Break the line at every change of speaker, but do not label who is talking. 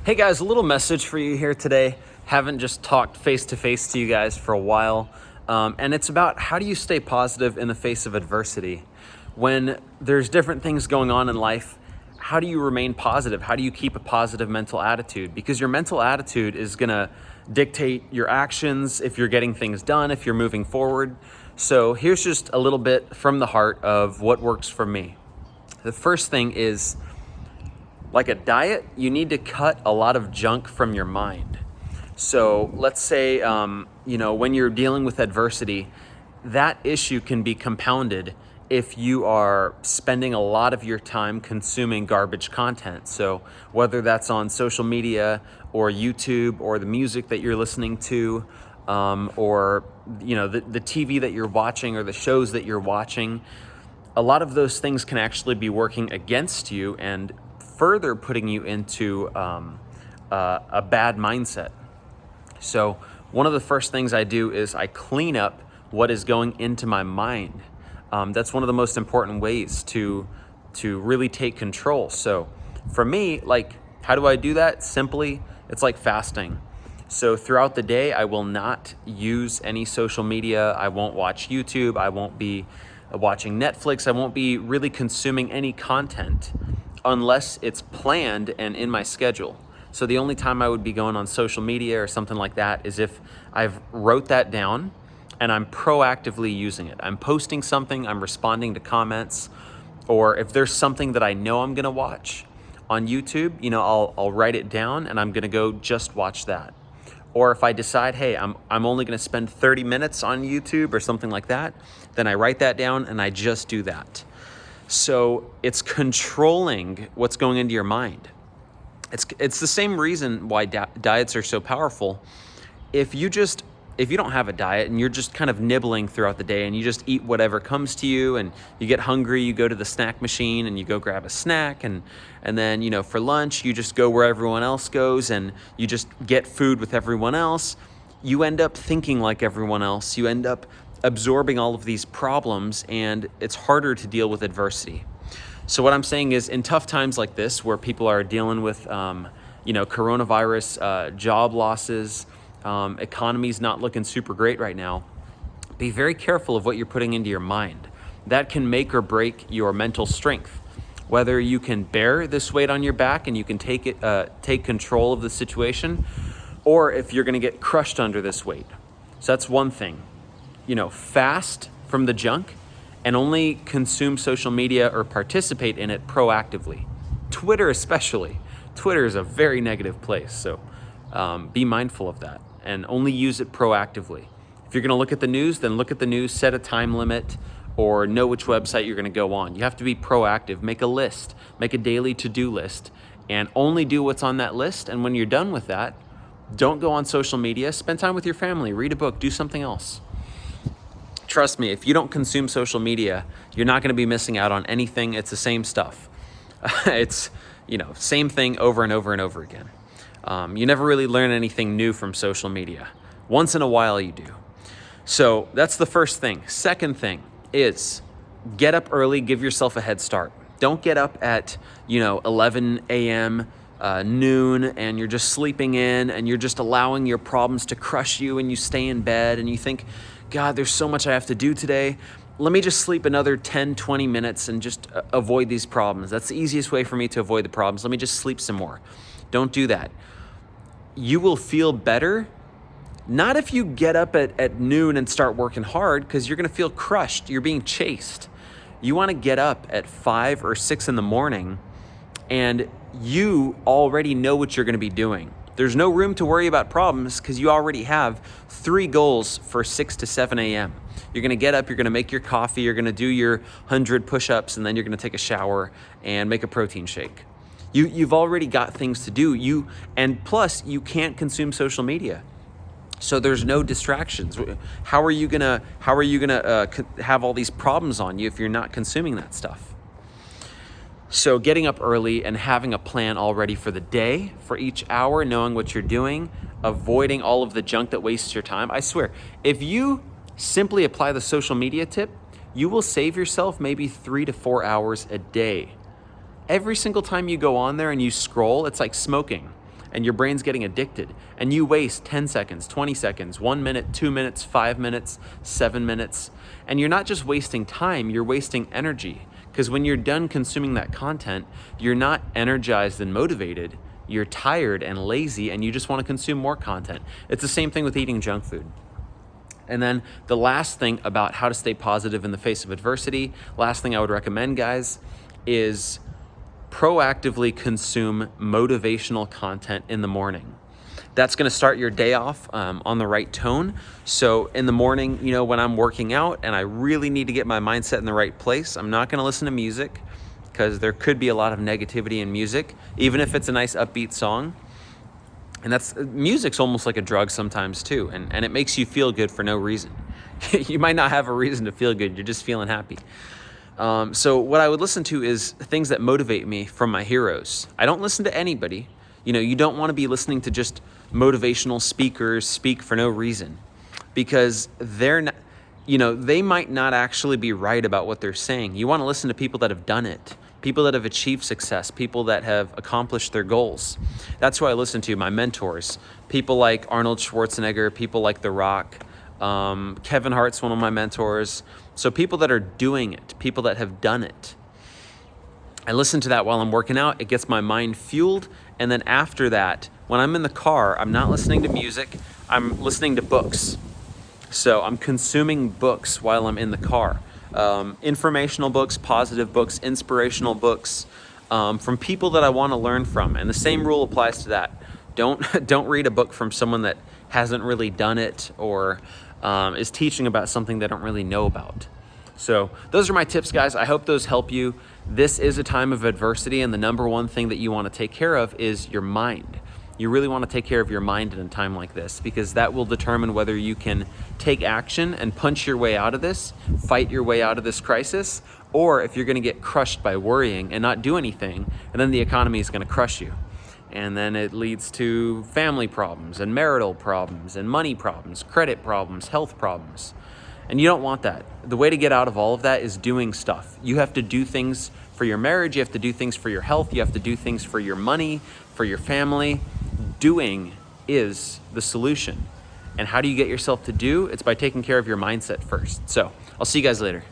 Hey guys, a little message for you here today. Haven't just talked face to face to you guys for a while. And it's about how do you stay positive in the face of adversity? When there's different things going on in life, how do you remain positive? How do you keep a positive mental attitude? Because your mental attitude is gonna dictate your actions, if you're getting things done, if you're moving forward. So here's just a little bit from the heart of what works for me. The first thing is, like a diet, you need to cut a lot of junk from your mind. So let's say, when you're dealing with adversity, that issue can be compounded if you are spending a lot of your time consuming garbage content. So whether that's on social media or YouTube or the music that you're listening to, or the TV that you're watching or the shows that you're watching, a lot of those things can actually be working against you and further putting you into a bad mindset. So one of the first things I do is I clean up what is going into my mind. That's one of the most important ways to really take control. So for me, how do I do that? Simply, it's like fasting. So throughout the day, I will not use any social media. I won't watch YouTube. I won't be watching Netflix. I won't be really consuming any content unless it's planned and in my schedule. So the only time I would be going on social media or something like that is if I've wrote that down and I'm proactively using it. I'm posting something, I'm responding to comments, or if there's something that I know I'm gonna watch on YouTube, I'll write it down and I'm gonna go just watch that. Or if I decide, hey, I'm only gonna spend 30 minutes on YouTube or something like that, then I write that down and I just do that. So it's controlling what's going into your mind. It's the same reason why diets are so powerful. If you don't have a diet and you're just kind of nibbling throughout the day and you just eat whatever comes to you and you get hungry, you go to the snack machine and you go grab a snack and then, for lunch, you just go where everyone else goes and you just get food with everyone else, you end up thinking like everyone else. You end up absorbing all of these problems and it's harder to deal with adversity. So what I'm saying is in tough times like this where people are dealing with, coronavirus, job losses, economy's not looking super great right now, be very careful of what you're putting into your mind. That can make or break your mental strength. Whether you can bear this weight on your back and you can take control of the situation, or if you're gonna get crushed under this weight. So that's one thing. Fast from the junk and only consume social media or participate in it proactively. Twitter especially. Twitter is a very negative place, so be mindful of that and only use it proactively. If you're gonna look at the news, then look at the news, set a time limit, or know which website you're gonna go on. You have to be proactive, make a list, make a daily to-do list, and only do what's on that list. And when you're done with that, don't go on social media, spend time with your family, read a book, do something else. Trust me, if you don't consume social media, you're not gonna be missing out on anything. It's the same stuff. It's, same thing over and over and over again. You never really learn anything new from social media. Once in a while you do. So that's the first thing. Second thing is get up early, give yourself a head start. Don't get up at, 11 a.m., noon, and you're just sleeping in and you're just allowing your problems to crush you and you stay in bed and you think, God, there's so much I have to do today. Let me just sleep another 10, 20 minutes and just avoid these problems. That's the easiest way for me to avoid the problems. Let me just sleep some more. Don't do that. You will feel better, not if you get up at noon and start working hard, because you're gonna feel crushed. You're being chased. You wanna get up at 5 or 6 in the morning and you already know what you're gonna be doing. There's no room to worry about problems because you already have 3 goals for 6 to 7 a.m. You're gonna get up, you're gonna make your coffee, you're gonna do your 100 push-ups, and then you're gonna take a shower and make a protein shake. You've already got things to do. And plus, you can't consume social media. So there's no distractions. How are you gonna have all these problems on you if you're not consuming that stuff? So getting up early and having a plan already for the day, for each hour, knowing what you're doing, avoiding all of the junk that wastes your time. I swear, if you simply apply the social media tip, you will save yourself maybe 3 to 4 hours a day. Every single time you go on there and you scroll, it's like smoking. and your brain's getting addicted, and you waste 10 seconds, 20 seconds, 1 minute, 2 minutes, 5 minutes, 7 minutes, and you're not just wasting time, you're wasting energy. Because when you're done consuming that content, you're not energized and motivated, you're tired and lazy, and you just want to consume more content. It's the same thing with eating junk food. And then the last thing about how to stay positive in the face of adversity, last thing I would recommend, guys, is proactively consume motivational content in the morning. That's going to start your day off on the right tone. So in the morning, when I'm working out and I really need to get my mindset in the right place, I'm not going to listen to music because there could be a lot of negativity in music, even if it's a nice upbeat song. And music's almost like a drug sometimes too, and it makes you feel good for no reason. You might not have a reason to feel good, you're just feeling happy. So what I would listen to is things that motivate me from my heroes. I don't listen to anybody. You don't want to be listening to just motivational speakers speak for no reason, because they're not, they might not actually be right about what they're saying. You want to listen to people that have done it, people that have achieved success, people that have accomplished their goals. That's who I listen to, my mentors. People like Arnold Schwarzenegger, people like The Rock. Kevin Hart's one of my mentors. So people that are doing it, people that have done it. I listen to that while I'm working out. It gets my mind fueled. And then after that, when I'm in the car, I'm not listening to music. I'm listening to books. So I'm consuming books while I'm in the car. Informational books, positive books, inspirational books, from people that I want to learn from. And the same rule applies to that. Don't read a book from someone that hasn't really done it or is teaching about something they don't really know about. So those are my tips, guys. I hope those help you. This is a time of adversity, and the number one thing that you want to take care of is your mind. You really want to take care of your mind in a time like this, because that will determine whether you can take action and punch your way out of this, fight your way out of this crisis, or if you're going to get crushed by worrying and not do anything, and then the economy is going to crush you. And then it leads to family problems and marital problems and money problems, credit problems, health problems. And you don't want that. The way to get out of all of that is doing stuff. You have to do things for your marriage. You have to do things for your health. You have to do things for your money, for your family. Doing is the solution. And how do you get yourself to do? It's by taking care of your mindset first. So I'll see you guys later.